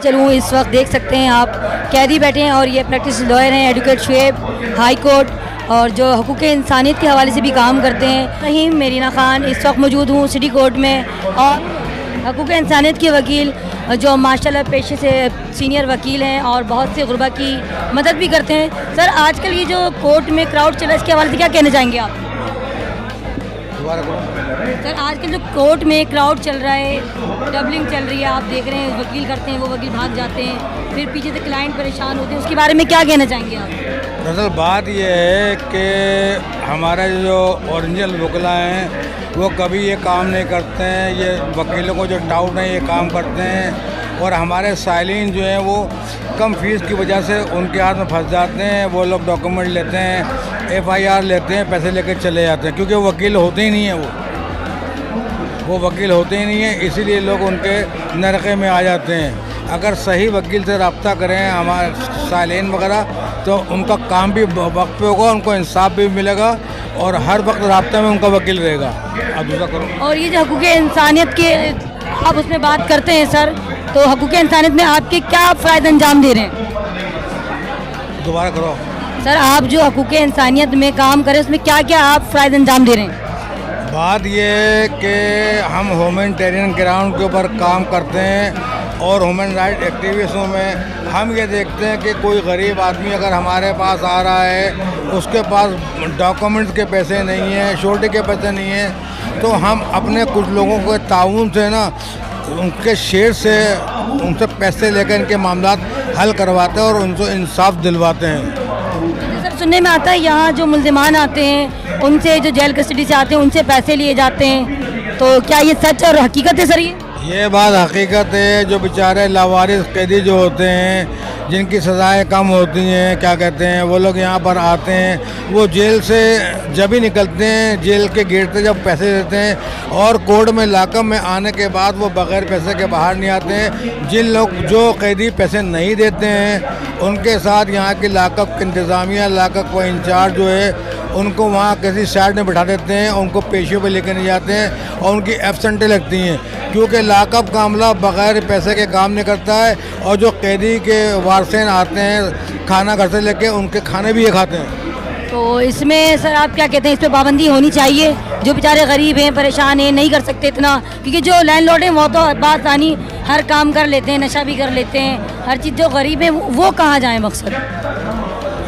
चलूँ, इस वक्त देख सकते हैं आप कैदी बैठे हैं और ये प्रैक्टिस लॉयर हैं एडवोकेट शुएब हाई कोर्ट और जो हकूक़ इंसानियत के हवाले से भी काम करते हैं। रहीम मेरीना ख़ान इस वक्त मौजूद हूँ सिटी कोर्ट में और हकूक़ इंसानियत के वकील जो माशाल्लाह पेशे से सीनियर वकील हैं और बहुत से गुरबा की मदद भी करते हैं। सर आजकल ये जो कोर्ट में क्राउड चल रहा है इसके हवाले से क्या कहना चाहेंगे आप? सर आजकल जो कोर्ट में क्राउड चल रहा है, डबलिंग चल रही है, आप देख रहे हैं वकील करते हैं वो वकील भाग जाते हैं, फिर पीछे से क्लाइंट परेशान होते हैं, उसके बारे में क्या कहना चाहेंगे आप? दरअसल बात यह है कि हमारा जो ओरिजिनल वकला हैं वो कभी ये काम नहीं करते हैं, ये वकीलों को जो डाउट है ये काम करते हैं और हमारे साइलिन जो हैं वो कम फीस की वजह से उनके हाथ में फंस जाते हैं। वो लोग डॉक्यूमेंट लेते हैं, FIR लेते हैं, पैसे लेकर चले जाते हैं क्योंकि वो वकील होते ही नहीं हैं, वो वकील होते ही नहीं हैं, इसीलिए लोग उनके नरक़े में आ जाते हैं। अगर सही वकील से रब्ता करें हमारे साइलिन वगैरह तो उनका काम भी वक्त पे होगा, उनको इंसाफ भी मिलेगा और हर वक्त राब्ता में उनका वकील रहेगा। आप दूसरा करो। और ये जो हकूक़ इंसानियत के आप उसमें बात करते हैं सर, तो हकूक़ इंसानियत में आपके क्या फ़ायदे अंजाम दे रहे हैं? दोबारा करो सर। आप जो हकूक़ इंसानियत में काम करें उसमें क्या क्या आप फ़ायदे अंजाम दे रहे हैं? बात ये है कि हम ह्यूमैनिटेरियन ग्राउंड के ऊपर काम करते हैं और ह्यूमन राइट एक्टिविस्टों में हम ये देखते हैं कि कोई गरीब आदमी अगर हमारे पास आ रहा है, उसके पास डॉक्यूमेंट्स के पैसे नहीं हैं, श्योरिटी के पैसे नहीं हैं, तो हम अपने कुछ लोगों के ताउन से ना उनके शेयर से उनसे पैसे लेकर इनके मामला हल करवाते हैं और उनको इंसाफ दिलवाते हैं। सर सुनने में आता है यहाँ जो मुल्ज़िमान आते हैं उनसे, जो जेल कस्टडी से आते हैं उनसे पैसे लिए जाते हैं, तो क्या ये सच और हकीकत है सर? ये बात हकीकत है। जो बेचारे लावारिस कैदी जो होते हैं जिनकी सज़ाएं कम होती हैं, क्या कहते हैं, वो लोग यहाँ पर आते हैं, वो जेल से जब ही निकलते हैं जेल के गेट से जब पैसे देते हैं और कोर्ट में लाकअप में आने के बाद वो बग़ैर पैसे के बाहर नहीं आते हैं। जिन लोग जो कैदी पैसे नहीं देते हैं उनके साथ यहाँ की लाकअप की इंतज़ामिया, लाकअप का इंचार्ज जो है उनको वहाँ किसी साइड में बिठा देते हैं, उनको पेशियों पे लेकर नहीं जाते हैं और उनकी एब्सेंटें लगती हैं क्योंकि लाकअप का अमला बग़ैर पैसे के काम नहीं करता है और जो कैदी के वारसेन आते हैं खाना घर से लेके उनके खाने भी ये खाते हैं। तो इसमें सर आप क्या कहते हैं, इस पर पाबंदी होनी चाहिए? जो बेचारे गरीब हैं, परेशान हैं, नहीं कर सकते इतना, क्योंकि जो लैंडलॉर्ड हैं वो तो बासानी हर काम कर लेते हैं, नशा भी कर लेते हैं, हर चीज़। जो गरीब हैं वो कहाँ जाएँ? मकसद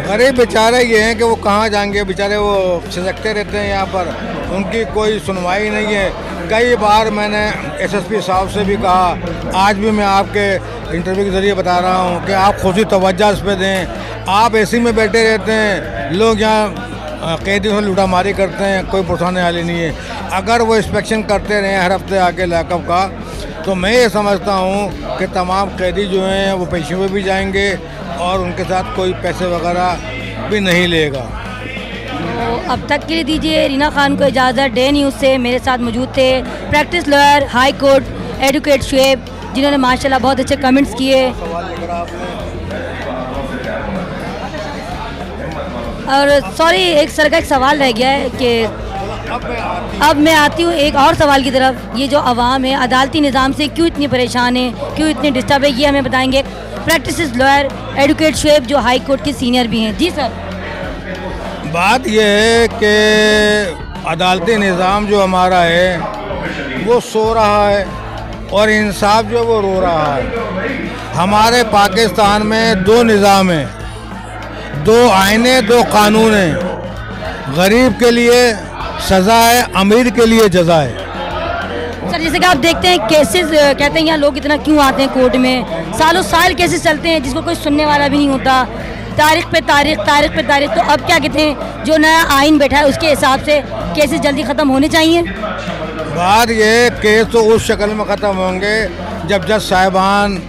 गरीब बेचारे ये हैं कि वो कहाँ जाएंगे, बेचारे वो छिसकते रहते हैं यहाँ पर, उनकी कोई सुनवाई नहीं है। कई बार मैंने SSP साहब से भी कहा, आज भी मैं आपके इंटरव्यू के ज़रिए बता रहा हूँ कि आप खुशी तवज्जो इस पर दें। आप AC में बैठे रहते हैं, लोग यहाँ कैदियों से लूटामारी करते हैं, कोई पुरसाने वाली नहीं है। अगर वो इंस्पेक्शन करते रहें हर हफ्ते आके लाकअप का, तो मैं ये समझता हूँ कि तमाम कैदी जो हैं वो पेशियों में भी जाएंगे और उनके साथ कोई पैसे वगैरह भी नहीं लेगा। तो अब तक के लिए दीजिए रीना खान को इजाज़त। डे न्यूज़ से मेरे साथ मौजूद थे practice lawyer high court advocate Shoaib, जिन्होंने माशाल्लाह बहुत अच्छे कमेंट्स किए। और सॉरी, एक सर का एक सवाल रह गया है कि अब मैं आती हूँ एक और सवाल की तरफ। ये जो अवाम है अदालती निज़ाम से क्यों इतनी परेशान है, क्यों इतनी डिस्टर्ब है, ये हमें बताएंगे प्रैक्टिस लॉयर एडवोकेट शुएब जो हाई कोर्ट के सीनियर भी हैं। जी सर। बात यह है कि अदालती निज़ाम जो हमारा है वो सो रहा है और इंसाफ जो वो रो रहा है। हमारे पाकिस्तान में दो निज़ाम हैं, दो आईने, दो कानून हैं। गरीब के लिए सज़ा है, अमीर के लिए जज़ा है। सर जैसे कि आप देखते हैं केसेस, कहते हैं यहाँ लोग इतना क्यों आते हैं कोर्ट में, सालों साल केसेस चलते हैं जिसको कोई सुनने वाला भी नहीं होता, तारीख पे तारीख, तारीख पे तारीख। तो अब क्या कहते हैं, जो नया आइन बैठा है उसके हिसाब से केसेस जल्दी ख़त्म होने चाहिए। बात ये केस तो उस शक्ल में ख़त्म होंगे जब जज साहिबान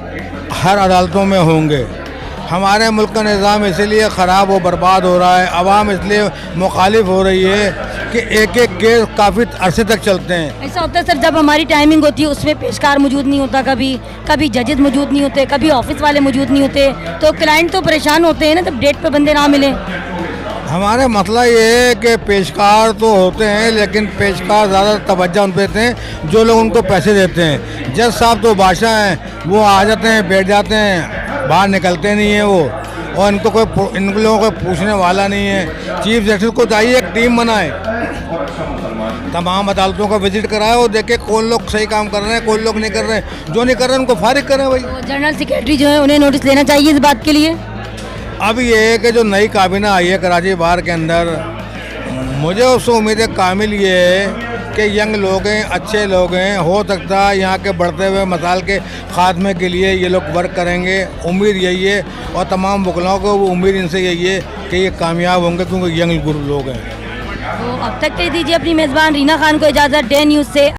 हर अदालतों में होंगे। हमारे मुल्क का निज़ाम इसलिए ख़राब और बर्बाद हो रहा है, आवाम इसलिए मुखालिफ हो रही है कि एक एक केस काफ़ी अरसे तक चलते हैं। ऐसा होता है सर, जब हमारी टाइमिंग होती है उसमें पेशकार मौजूद नहीं होता, कभी जजेस मौजूद नहीं होते, कभी ऑफिस वाले मौजूद नहीं होते, तो क्लाइंट तो परेशान होते हैं ना जब डेट पे बंदे ना मिले। हमारे मसला ये है कि पेशकार तो होते हैं, लेकिन पेशकार ज़्यादा तवज्जो उन पे देते हैं जो लोग उनको पैसे देते हैं। जज साहब तो बादशाह हैं, वो आ जाते हैं, बैठ जाते हैं, बाहर निकलते नहीं हैं वो, और इन लोगों को पूछने वाला नहीं है। चीफ जस्टिस को चाहिए एक टीम बनाए, तमाम अदालतों का विजिट कराए और देखे कौन लोग सही काम कर रहे हैं, कौन लोग नहीं कर रहे हैं। जो नहीं कर रहे हैं उनको फारिग करें भाई। तो जनरल सेक्रेटरी जो है उन्हें नोटिस लेना चाहिए इस बात के लिए। अब ये है कि जो नई काबीना आई है कराची बार के अंदर, मुझे उससे उम्मीद है कामिल ये है कि यंग लोग हैं, अच्छे लोग हैं, हो सकता है यहाँ के बढ़ते हुए मसाइल के खात्मे के लिए ये लोग वर्क करेंगे। उम्मीद यही है, और तमाम वकलाओं को वो उम्मीद इनसे यही है कि ये कामयाब होंगे, क्योंकि यंग लोग हैं। तो अब तक कह दीजिए अपनी मेज़बान रीना खान को इजाज़त, डे न्यूज़ से।